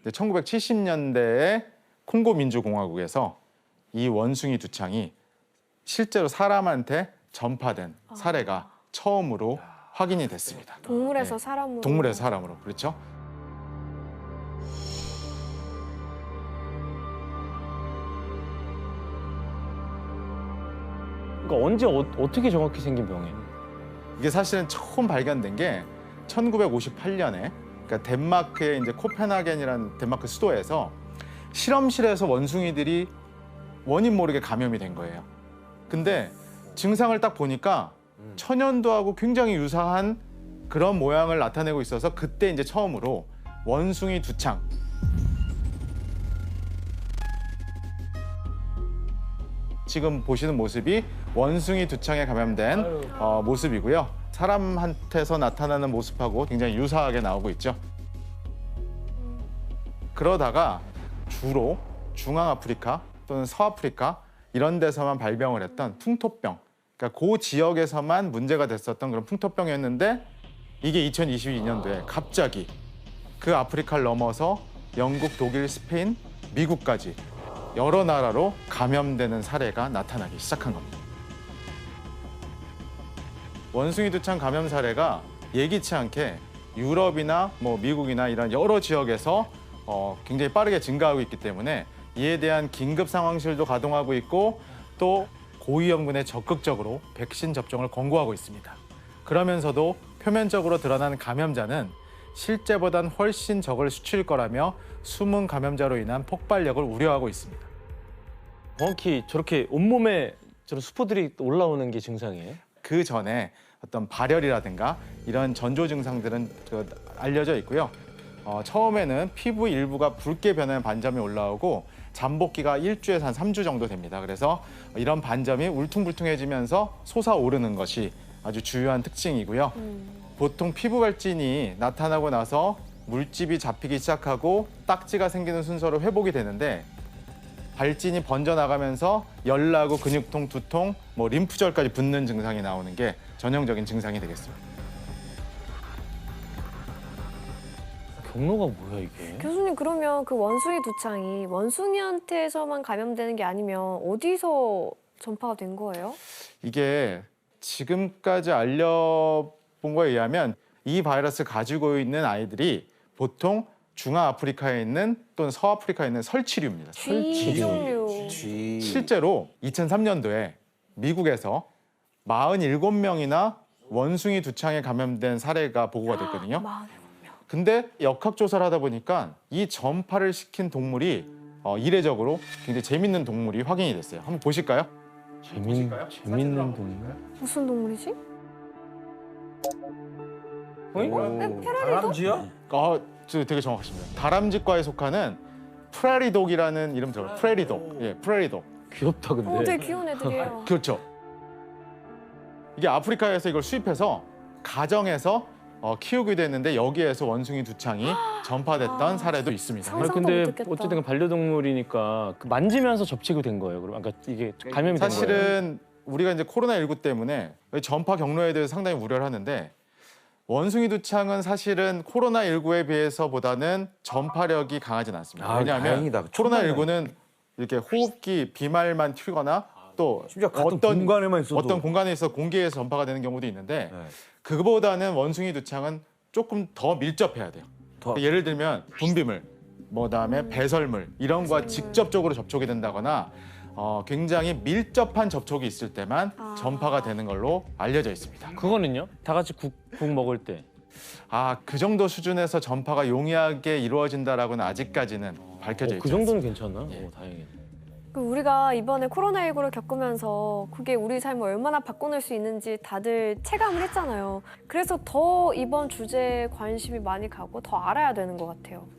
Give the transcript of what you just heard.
1970년대에 콩고 민주공화국에서 이 원숭이 두창이 실제로 사람한테 전파된 사례가 처음으로 확인이 됐습니다. 동물에서 사람으로. 동물에서 사람으로, 그렇죠? 그러니까 언제 어떻게 정확히 생긴 병이에요? 이게 사실은 처음 발견된 게 1958년에 그러니까 덴마크의 이제 코펜하겐이라는 덴마크 수도에서 실험실에서 원숭이들이 원인 모르게 감염이 된 거예요. 근데 증상을 딱 보니까 천연두하고 굉장히 유사한 그런 모양을 나타내고 있어서 그때 이제 처음으로 원숭이 두창. 지금 보시는 모습이 원숭이 두창에 감염된 모습이고요. 사람한테서 나타나는 모습하고 굉장히 유사하게 나오고 있죠. 그러다가 주로 중앙아프리카 또는 서아프리카 이런 데서만 발병을 했던 풍토병, 그러니까 그 지역에서만 문제가 됐었던 그런 풍토병이었는데 이게 2022년도에 갑자기 그 아프리카를 넘어서 영국, 독일, 스페인, 미국까지 여러 나라로 감염되는 사례가 나타나기 시작한 겁니다. 원숭이 두창 감염 사례가 예기치 않게 유럽이나 미국이나 이런 여러 지역에서 굉장히 빠르게 증가하고 있기 때문에 이에 대한 긴급 상황실도 가동하고 있고 또 고위험군에 적극적으로 백신 접종을 권고하고 있습니다. 그러면서도 표면적으로 드러난 감염자는 실제보단 훨씬 적을 수치일 거라며 숨은 감염자로 인한 폭발력을 우려하고 있습니다. 정확히 저렇게 온몸에 저런 수포들이 올라오는 게 증상이에요? 그 전에 어떤 발열이라든가 이런 전조 증상들은 알려져 있고요. 처음에는 피부 일부가 붉게 변하는 반점이 올라오고 잠복기가 1주에서 한 3주 정도 됩니다. 그래서 이런 반점이 울퉁불퉁해지면서 솟아오르는 것이 아주 주요한 특징이고요. 보통 피부 발진이 나타나고 나서 물집이 잡히기 시작하고 딱지가 생기는 순서로 회복이 되는데 발진이 번져나가면서 열나고 근육통, 두통, 림프절까지 붓는 증상이 나오는 게 전형적인 증상이 되겠습니다. 경로가 뭐야 이게? 교수님, 그러면 그 원숭이 두창이 원숭이한테서만 감염되는 게 아니면 어디서 전파가 된 거예요? 이게 지금까지 알려본 거에 의하면 이 바이러스를 가지고 있는 아이들이 보통 중앙아프리카에 있는 또는 서아프리카에 있는 설치류입니다. G종류. 실제로 2003년도에 미국에서 47명이나 원숭이 두창에 감염된 사례가 보고가 됐거든요. 근데 역학조사를 하다 보니까 이 전파를 시킨 동물이 이례적으로 굉장히 재밌는 동물이 확인이 됐어요. 한번 보실까요? 재밌는 동물? 무슨 동물이지? 다람쥐요? 저 되게 정확하십니다. 다람쥐과에 속하는 프레리독이라는 이름 들어요. 프레리독. 예, 프레리독. 귀엽다 근데. 되게 귀여운 애들이에요. 그렇죠. 이게 아프리카에서 이걸 수입해서 가정에서 키우기도 했는데 여기에서 원숭이 두창이 전파됐던 사례도 있습니다. 상상도 근데 못했겠다. 어쨌든 반려동물이니까 만지면서 접촉이 된 거예요. 그럼 아까 이게 감염이 된 거예요. 사실은 우리가 이제 코로나19 때문에 전파 경로에 대해서 상당히 우려를 하는데 원숭이 두창은 사실은 코로나19에 비해서보다는 전파력이 강하진 않습니다. 왜냐하면 다행이다. 코로나19는 이렇게 호흡기 비말만 튀거나 또 심지어 같은 공간에만 있어도 어떤 공간에 있어 공기에서 전파가 되는 경우도 있는데 네. 그거보다는 원숭이 두창은 조금 더 밀접해야 돼요. 예를 들면 분비물, 그다음에 배설물 이런 거와 직접적으로 접촉이 된다거나 굉장히 밀접한 접촉이 있을 때만 전파가 되는 걸로 알려져 있습니다. 그거는요? 다 같이 국 먹을 때. 그 정도 수준에서 전파가 용이하게 이루어진다라고는 아직까지는 밝혀져 있지 그 정도는 않습니다. 괜찮나? 예. 다행이네. 우리가 이번에 코로나19를 겪으면서 그게 우리 삶을 얼마나 바꿔놓을 수 있는지 다들 체감을 했잖아요. 그래서 더 이번 주제에 관심이 많이 가고 더 알아야 되는 것 같아요.